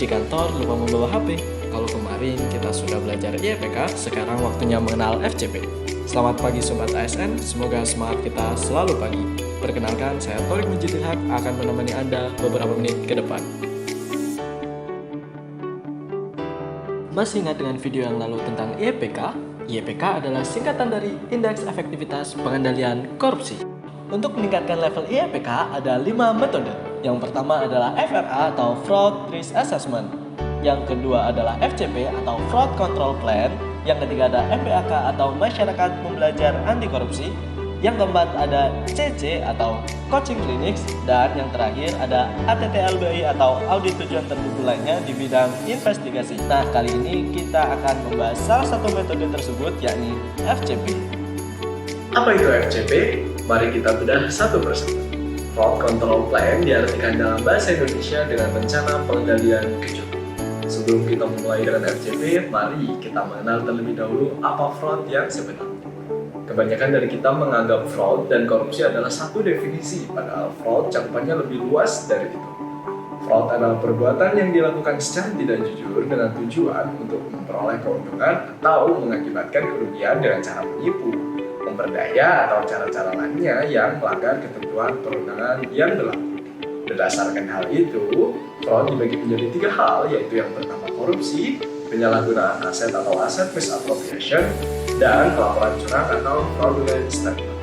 di kantor lupa membawa HP. Kalau kemarin kita sudah belajar IEPK, sekarang waktunya mengenal FCP. Selamat pagi Sobat ASN, semoga semangat kita selalu pagi. Perkenalkan, saya Torik Mujidilhaq akan menemani Anda beberapa menit ke depan. Masih ingat dengan video yang lalu tentang IEPK? IEPK adalah singkatan dari Indeks Efektivitas Pengendalian Korupsi. Untuk meningkatkan level IEPK ada 5 metode. Yang pertama adalah FRA atau Fraud Risk Assessment. Yang kedua adalah FCP atau Fraud Control Plan. Yang ketiga ada MPAK atau Masyarakat Pembelajar Anti Korupsi. Yang keempat ada CC atau Coaching Clinics. Dan yang terakhir ada ATT-LBI atau Audit Tujuan Tertentu lainnya di bidang investigasi. Nah, kali ini kita akan membahas salah satu metode tersebut, yakni FCP. Apa itu FCP? Mari kita bedah satu persatu. Fraud Control Plan diartikan dalam bahasa Indonesia dengan rencana pengendalian kecurangan. Sebelum kita mulai dengan FCP, mari kita mengenal terlebih dahulu apa fraud yang sebenarnya. Kebanyakan dari kita menganggap fraud dan korupsi adalah satu definisi, padahal fraud cakupannya lebih luas dari itu. Fraud adalah perbuatan yang dilakukan secara tidak jujur dengan tujuan untuk memperoleh keuntungan atau mengakibatkan kerugian dengan cara menipu, memperdaya, atau cara-cara lainnya yang melanggar ketentuan perundangan yang berlaku. Berdasarkan hal itu, fraud dibagi menjadi 3 hal, yaitu yang pertama korupsi, penyalahgunaan aset atau aset misappropriation, dan pelaporan curang atau fraudulent statement.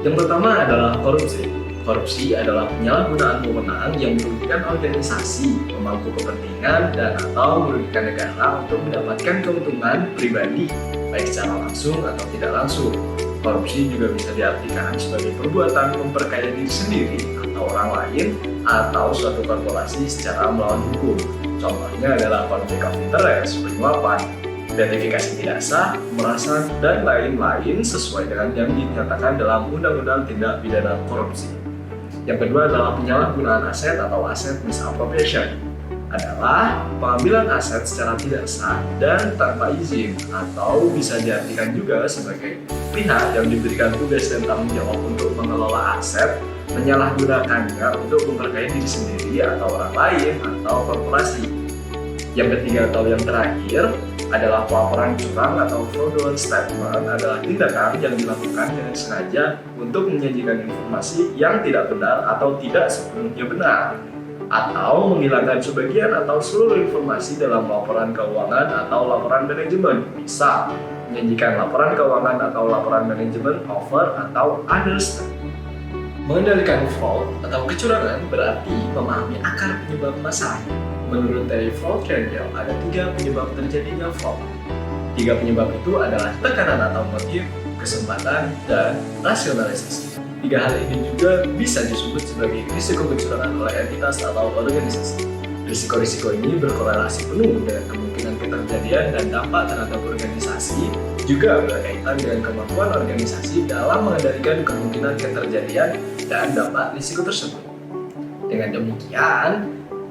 Yang pertama adalah korupsi. Korupsi adalah penyalahgunaan wewenang yang merugikan organisasi, pemangku kepentingan, dan atau merugikan negara untuk mendapatkan keuntungan pribadi, baik secara langsung atau tidak langsung. Korupsi juga bisa diartikan sebagai perbuatan memperkaya diri sendiri atau orang lain atau suatu korporasi secara melawan hukum. Contohnya adalah konflik of interest, penyuapan, gratifikasi tidak sah, pemerasan, dan lain-lain sesuai dengan yang dinyatakan dalam Undang-Undang Tindak Pidana Korupsi. Yang kedua adalah penyalahgunaan aset atau aset misappropriation. Adalah pengambilan aset secara tidak sah dan tanpa izin, atau bisa diartikan juga sebagai pihak yang diberikan tugas dan tanggung jawab untuk mengelola aset, menyalahgunakannya untuk memperkaya diri sendiri atau orang lain atau korporasi. Yang ketiga atau yang terakhir adalah pelaporan curang atau fraudulent statement, adalah tindakan yang dilakukan dengan sengaja untuk menyajikan informasi yang tidak benar atau tidak sepenuhnya benar, atau menghilangkan sebagian atau seluruh informasi dalam laporan keuangan atau laporan manajemen. Misal, menyajikan laporan keuangan atau laporan manajemen over atau understatement. Mengendalikan fraud atau kecurangan berarti memahami akar penyebab masalahnya. Menurut dari Fraud Triangle, ada 3 penyebab terjadinya fraud. 3 penyebab itu adalah tekanan atau motif, kesempatan, dan rasionalisasi. 3 hal ini juga bisa disebut sebagai risiko kecurangan oleh entitas atau organisasi. Risiko-risiko ini berkorelasi penuh dengan kemungkinan keterjadian dan dampak terhadap organisasi, juga berkaitan dengan kemampuan organisasi dalam mengendalikan kemungkinan keterjadian dan dampak risiko tersebut. Dengan demikian,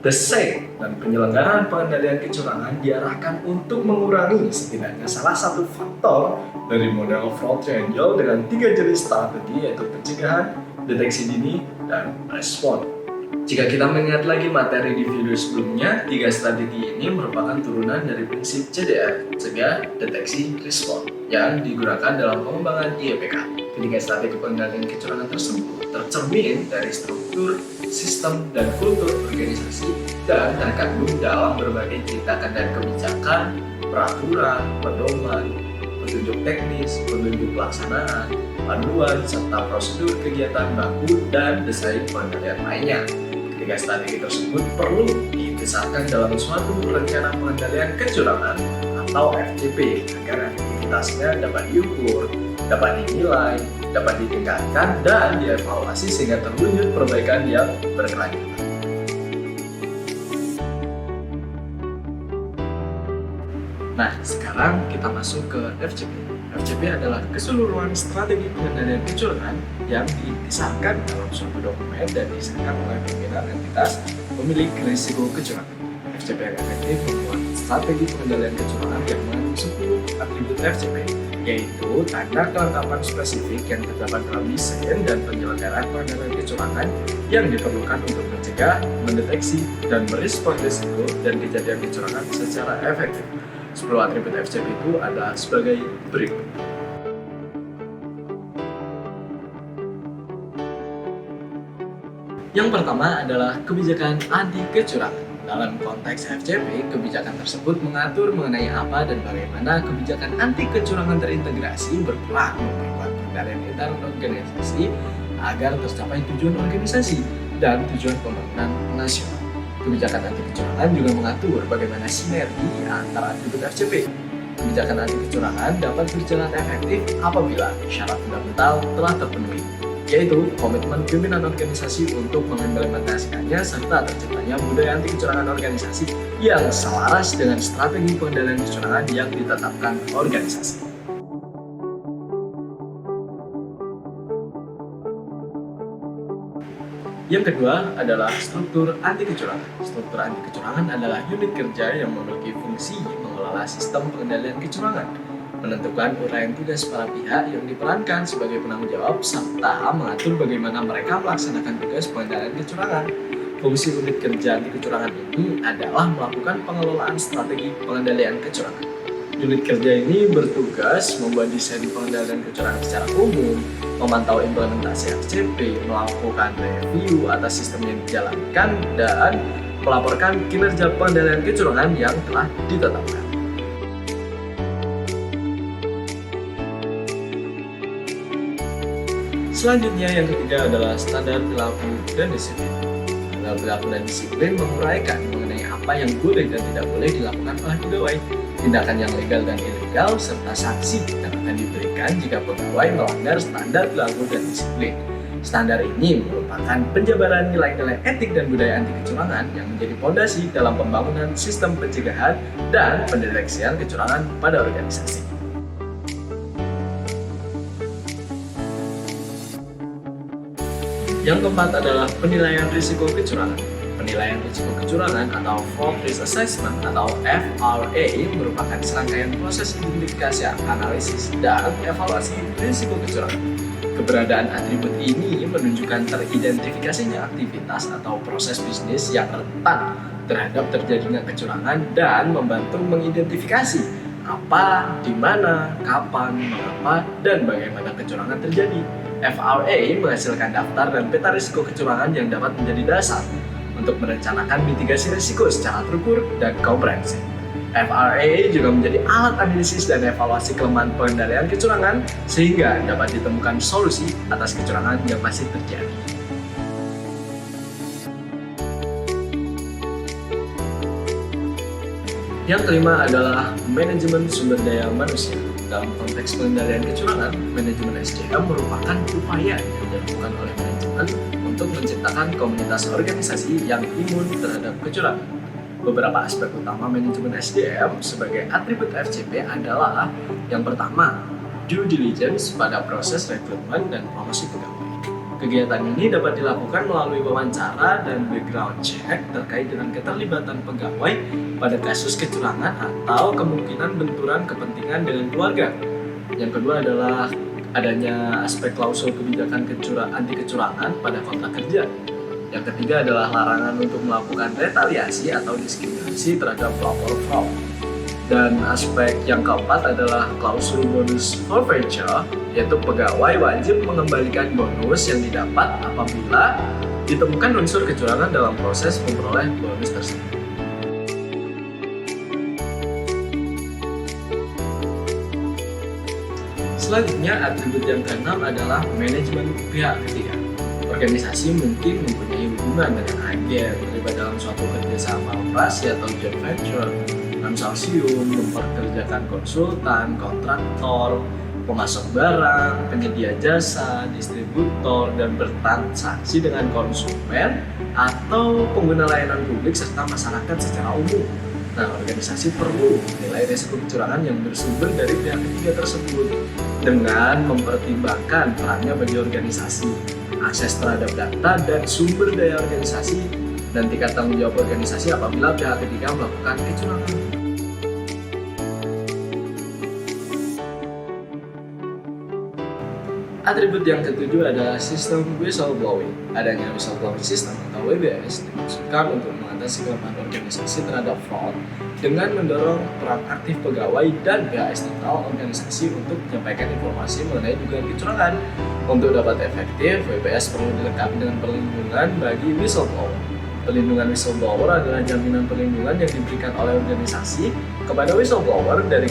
desain dan penyelenggaraan pengendalian kecurangan diarahkan untuk mengurangi setidaknya salah satu faktor dari model Fraud Triangle dengan 3 jenis strategi, yaitu pencegahan, deteksi dini, dan respon. Jika kita mengingat lagi materi di video sebelumnya, 3 strategi ini merupakan turunan dari prinsip CDR, cegah, deteksi, respon, yang digunakan dalam pengembangan IEPK. Ketiga strategi pengendalian kecurangan tersebut tercermin dari struktur, sistem, dan kultur organisasi dan terkandung dalam berbagai tindakan dan kebijakan, peraturan, pedoman, petunjuk teknis, petunjuk pelaksanaan, panduan, serta prosedur kegiatan baku dan desain pengendalian lainnya. Ketiga strategi tersebut perlu dibesarkan dalam suatu rencana pengendalian kecurangan atau FCP agar efektivitasnya dapat diukur, dapat dinilai, dapat ditingkatkan, dan dievaluasi sehingga terwujud perbaikan yang berkelanjutan. Nah, sekarang kita masuk ke FCP. FCP adalah keseluruhan strategi pengendalian kecurangan yang disahkan dalam suatu dokumen dan disahkan oleh pimpinan entitas pemilik risiko kecurangan. FCP yang efektif membuat strategi pengendalian kecurangan yang mengandung 10 atribut FCP, yaitu tanda kelengkapan spesifik yang terdapat dalam desain dan penyelenggaraan pengendalian kecurangan yang diperlukan untuk mencegah, mendeteksi, dan merespon risiko dan kejadian kecurangan secara efektif. 10 atribut FCP itu adalah sebagai berikut. Yang pertama adalah kebijakan anti kecurangan. Dalam konteks FCP, kebijakan tersebut mengatur mengenai apa dan bagaimana kebijakan anti kecurangan terintegrasi berperan memperkuat pengendalian intern organisasi agar tercapai tujuan organisasi dan tujuan pembangunan nasional. Kebijakan anti kecurangan juga mengatur bagaimana sinergi antara atribut FCP. Kebijakan anti kecurangan dapat berjalan efektif apabila syarat fundamental telah terpenuhi, yaitu komitmen pimpinan organisasi untuk mengimplementasikannya serta terciptanya budaya anti kecurangan organisasi yang selaras dengan strategi pengendalian kecurangan yang ditetapkan organisasi. Yang kedua adalah struktur anti kecurangan. Struktur anti kecurangan adalah unit kerja yang memiliki fungsi mengelola sistem pengendalian kecurangan, menentukan uraian tugas para pihak yang diperankan sebagai penanggung jawab, serta mengatur bagaimana mereka melaksanakan tugas pengendalian kecurangan. Fungsi unit kerja anti kecurangan ini adalah melakukan pengelolaan strategi pengendalian kecurangan. Unit kerja ini bertugas membuat desain pengendalian kecurangan secara umum, memantau implementasi FCP, melakukan review atas sistem yang dijalankan, dan melaporkan kinerja pengendalian kecurangan yang telah ditetapkan. Selanjutnya yang ketiga adalah standar perilaku dan disiplin. Standar perilaku dan disiplin menguraikan mengenai apa yang boleh dan tidak boleh dilakukan oleh pegawai, tindakan yang legal dan ilegal, serta sanksi yang akan diberikan jika pegawai melanggar standar perilaku dan disiplin. Standar ini merupakan penjabaran nilai-nilai etik dan budaya anti kecurangan yang menjadi fondasi dalam pembangunan sistem pencegahan dan pendeteksian kecurangan pada organisasi. Yang keempat adalah penilaian risiko kecurangan. Penilaian risiko kecurangan atau Fraud Risk Assessment atau FRA merupakan serangkaian proses identifikasi, analisis, dan evaluasi risiko kecurangan. Keberadaan atribut ini menunjukkan teridentifikasinya aktivitas atau proses bisnis yang rentan terhadap terjadinya kecurangan dan membantu mengidentifikasi apa, di mana, kapan, mengapa, dan bagaimana kecurangan terjadi. FRA menghasilkan daftar dan peta risiko kecurangan yang dapat menjadi dasar untuk merencanakan mitigasi risiko secara terukur dan komprehensif. FRA juga menjadi alat analisis dan evaluasi kelemahan pengendalian kecurangan sehingga dapat ditemukan solusi atas kecurangan yang masih terjadi. Yang kelima adalah manajemen sumber daya manusia. Dalam konteks pengendalian kecurangan, manajemen SDM merupakan upaya yang dilakukan oleh manajemen untuk menciptakan komunitas organisasi yang imun terhadap kecurangan. Beberapa aspek utama manajemen SDM sebagai atribut FCP adalah yang pertama, due diligence pada proses rekrutmen dan promosi pegawai. Kegiatan ini dapat dilakukan melalui wawancara dan background check terkait dengan keterlibatan pegawai pada kasus kecurangan atau kemungkinan benturan kepentingan dengan keluarga. Yang kedua adalah adanya aspek klausul kebijakan anti kecurangan pada kontrak kerja. Yang ketiga adalah larangan untuk melakukan retaliasi atau diskriminasi terhadap pelapor fraud. Dan aspek yang keempat adalah klausul bonus forfeiture, yaitu pegawai wajib mengembalikan bonus yang didapat apabila ditemukan unsur kecurangan dalam proses memperoleh bonus tersebut. Selanjutnya, atribut yang keenam adalah manajemen pihak ketiga. Organisasi mungkin mempunyai hubungan dengan agen terlibat dalam suatu kerjasama operasi atau joint venture, konsorsium, memperkerjakan konsultan, kontraktor, pemasok barang, penyedia jasa, distributor, dan bertransaksi dengan konsumen atau pengguna layanan publik serta masyarakat secara umum. Nah, organisasi perlu menilai risiko kecurangan yang bersumber dari pihak ketiga tersebut dengan mempertimbangkan perannya bagi organisasi, akses terhadap data dan sumber daya organisasi, dan tingkat tanggung jawab organisasi apabila pihak ketiga melakukan kecurangan. Atribut yang ketujuh adalah sistem whistleblowing. Adanya whistleblowing system atau WBS dimaksudkan untuk mengatasi kelemahan organisasi terhadap fraud dengan mendorong peran aktif pegawai dan pihak eksternal organisasi untuk menyampaikan informasi mengenai dugaan kecurangan. Untuk dapat efektif, WBS perlu dilengkapi dengan perlindungan bagi whistleblower. Perlindungan whistleblower adalah jaminan perlindungan yang diberikan oleh organisasi kepada whistleblower dari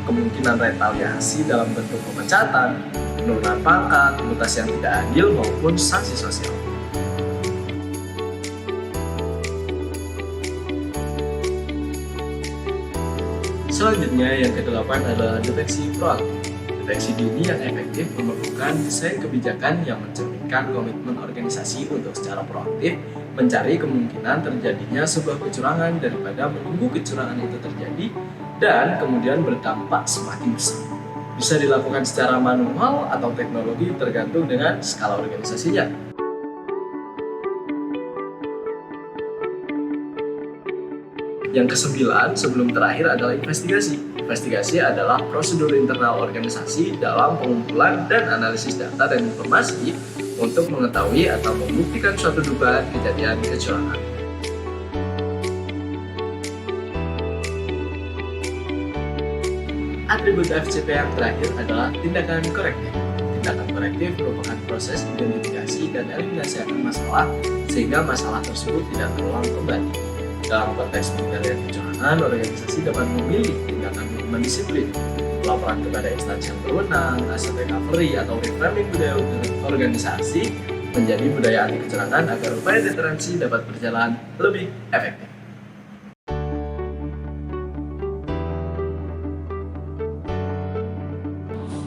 kemungkinan retaliasi dalam bentuk pemecatan, penurunan pangkat, mutasi yang tidak adil, maupun sanksi sosial. Selanjutnya, yang kedelapan adalah deteksi proaktif. Deteksi dini yang efektif memerlukan desain kebijakan yang mencerminkan komitmen organisasi untuk secara proaktif mencari kemungkinan terjadinya sebuah kecurangan daripada menunggu kecurangan itu terjadi dan kemudian berdampak semakin besar. Bisa dilakukan secara manual atau teknologi tergantung dengan skala organisasinya. Yang kesembilan, sebelum terakhir adalah investigasi. Investigasi adalah prosedur internal organisasi dalam pengumpulan dan analisis data dan informasi untuk mengetahui atau membuktikan suatu dugaan kejadian kecurangan. Atribut FCP yang terakhir adalah tindakan korektif. Tindakan korektif merupakan proses identifikasi dan eliminasi akan masalah sehingga masalah tersebut tidak terulang kembali. Dalam konteks pengendalian kecurangan, organisasi dapat memilih tindakan hukuman disiplin, pelaporan kepada instansi yang berwenang, aset recovery atau reframing budaya organisasi menjadi budaya anti kecurangan agar upaya deteransi dapat berjalan lebih efektif.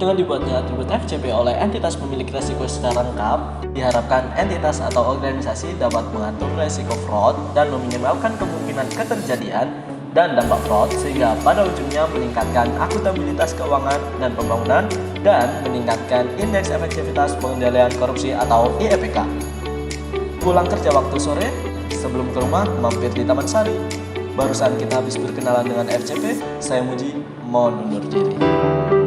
Dengan dibuatnya atribut FCP oleh entitas pemilik resiko secara lengkap, diharapkan entitas atau organisasi dapat mengatur resiko fraud dan meminimalkan kemungkinan keterjadian dan dampak fraud sehingga pada ujungnya meningkatkan akuntabilitas keuangan dan pembangunan dan meningkatkan indeks efektivitas pengendalian korupsi atau IEPK. Pulang kerja waktu sore, sebelum ke rumah mampir di Taman Sari. Barusan kita habis berkenalan dengan FCP, saya Muji, mohon undur diri.